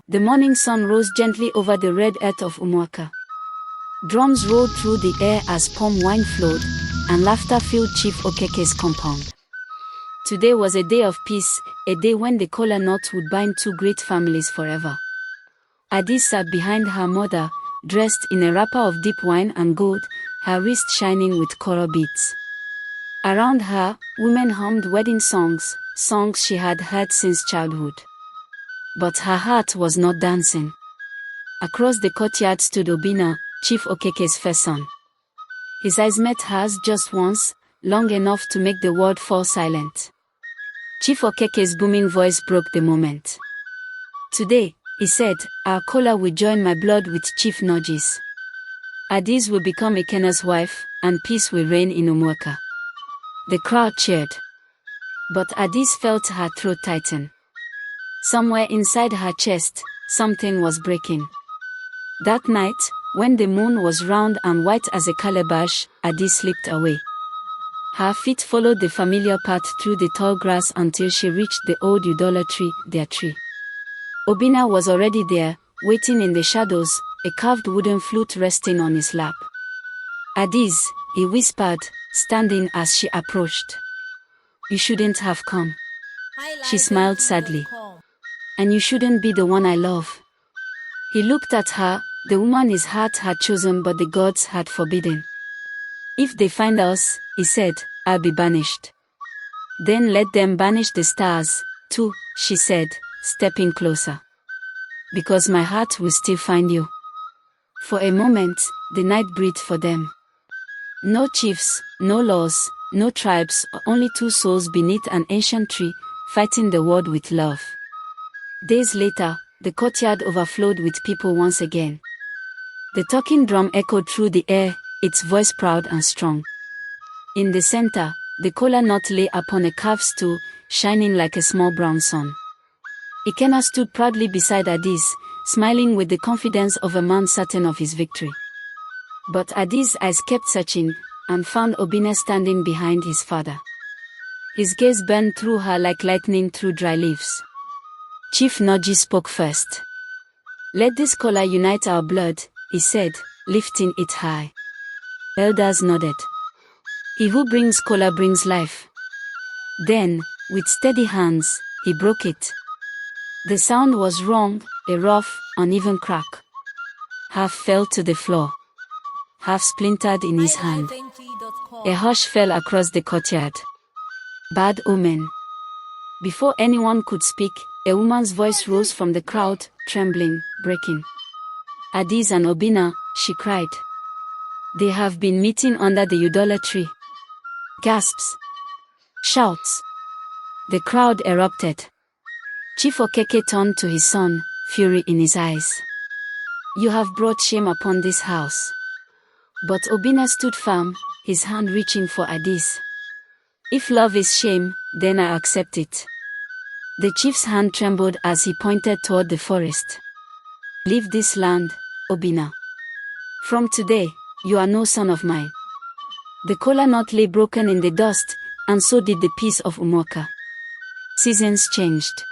The morning sun rose gently over the red earth of Umuaka. Drums rolled through the air as palm wine flowed, and laughter filled Chief Okeke's compound. Today was a day of peace, a day when the kola knot would bind two great families forever. Adi sat behind her mother, dressed in a wrapper of deep wine and gold, her wrist shining with coral beads. Around her, women hummed wedding songs, songs she had heard since childhood. But her heart was not dancing. Across the courtyard stood Obinna, Chief Okeke's first son. His eyes met hers just once, long enough to make the world fall silent. Chief Okeke's booming voice broke the moment. "Today," he said, "our kola will join my blood with Chief Nnaji's. Adi's will become Ikena's wife, and peace will reign in Umuaka." The crowd cheered. But Adis felt her throat tighten. Somewhere inside her chest, something was breaking. That night, when the moon was round and white as a calabash, Adi slipped away. Her feet followed the familiar path through the tall grass until she reached the old Udola tree, their tree. Obinna was already there, waiting in the shadows, a carved wooden flute resting on his lap. "Adis," he whispered, standing as she approached. "You shouldn't have come." She smiled sadly. "And you shouldn't be the one I love." He looked at her, the woman his heart had chosen but the gods had forbidden. "If they find us," he said, "I'll be banished." "Then let them banish the stars, too," she said, stepping closer. "Because my heart will still find you." For a moment, the night breathed for them. No chiefs, no laws, no tribes, only two souls beneath an ancient tree, fighting the world with love. Days later, the courtyard overflowed with people once again. The talking drum echoed through the air, its voice proud and strong. In the center, the kola knot lay upon a carved stool, shining like a small brown sun. Ikena stood proudly beside Adis, smiling with the confidence of a man certain of his victory. But Adis' eyes kept searching, and found Obinna standing behind his father. His gaze burned through her like lightning through dry leaves. Chief Nnaji spoke first. "Let this kola unite our blood," he said, lifting it high. Elders nodded. "He who brings kola brings life." Then, with steady hands, he broke it. The sound was wrong, a rough, uneven crack. Half fell to the floor. Half splintered in his hand. A hush fell across the courtyard. Bad omen. Before anyone could speak, a woman's voice rose from the crowd, trembling, breaking. "Adis and Obinna," she cried. "They have been meeting under the Udola tree." Gasps. Shouts. The crowd erupted. Chief Okeke turned to his son, fury in his eyes. "You have brought shame upon this house." But Obinna stood firm, his hand reaching for Adis. "If love is shame, then I accept it." The chief's hand trembled as he pointed toward the forest. "Leave this land, Obinna. From today, you are no son of mine." The kola knot lay broken in the dust, and so did the peace of Umuaka. Seasons changed.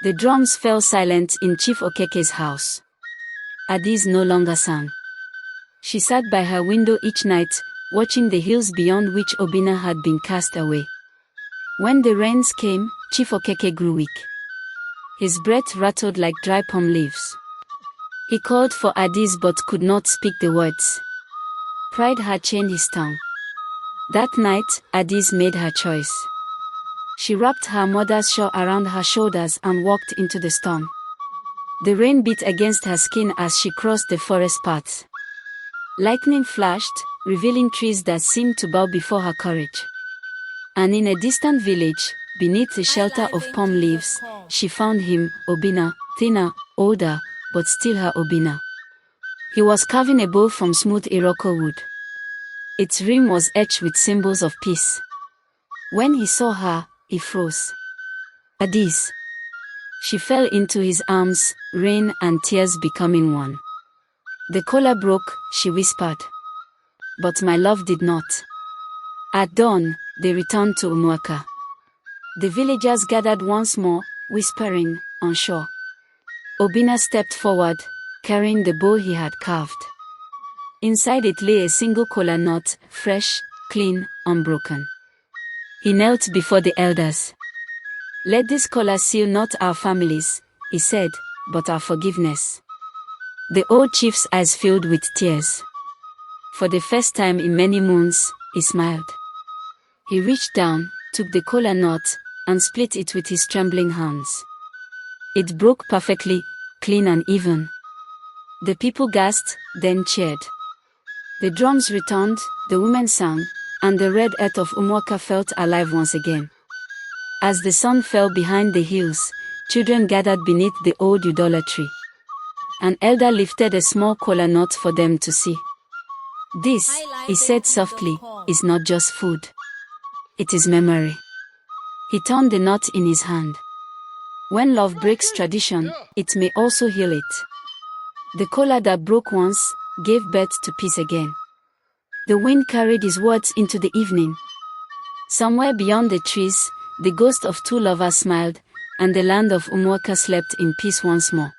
The drums fell silent in Chief Okeke's house. Adis no longer sang. She sat by her window each night, watching the hills beyond which Obinna had been cast away. When the rains came, Chief Okeke grew weak. His breath rattled like dry palm leaves. He called for Adis but could not speak the words. Pride had chained his tongue. That night, Adis made her choice. She wrapped her mother's shawl around her shoulders and walked into the storm. The rain beat against her skin as she crossed the forest paths. Lightning flashed, revealing trees that seemed to bow before her courage. And in a distant village, beneath the shelter of palm leaves, she found him, Obinna, thinner, older, but still her Obinna. He was carving a bow from smooth Iroko wood. Its rim was etched with symbols of peace. When he saw her, he froze. "Adis." She fell into his arms, rain and tears becoming one. "The kola broke," she whispered. "But my love did not." At dawn, they returned to Umuaka. The villagers gathered once more, whispering, unsure. Obinna stepped forward, carrying the bow he had carved. Inside it lay a single kola nut, fresh, clean, unbroken. He knelt before the elders. "Let this kola seal not our families," he said, "but our forgiveness." The old chief's eyes filled with tears. For the first time in many moons, he smiled. He reached down, took the kola nut, and split it with his trembling hands. It broke perfectly, clean and even. The people gasped, then cheered. The drums returned, the women sang, and the red earth of Umuaka felt alive once again. As the sun fell behind the hills, children gathered beneath the old udala tree. An elder lifted a small kola nut for them to see. "This," he said softly, "is not just food. It is memory." He turned the nut in his hand. When love breaks tradition, it may also heal it. The kola that broke once gave birth to peace again. The wind carried his words into the evening. Somewhere beyond the trees, the ghost of two lovers smiled, and the land of Umuaka slept in peace once more.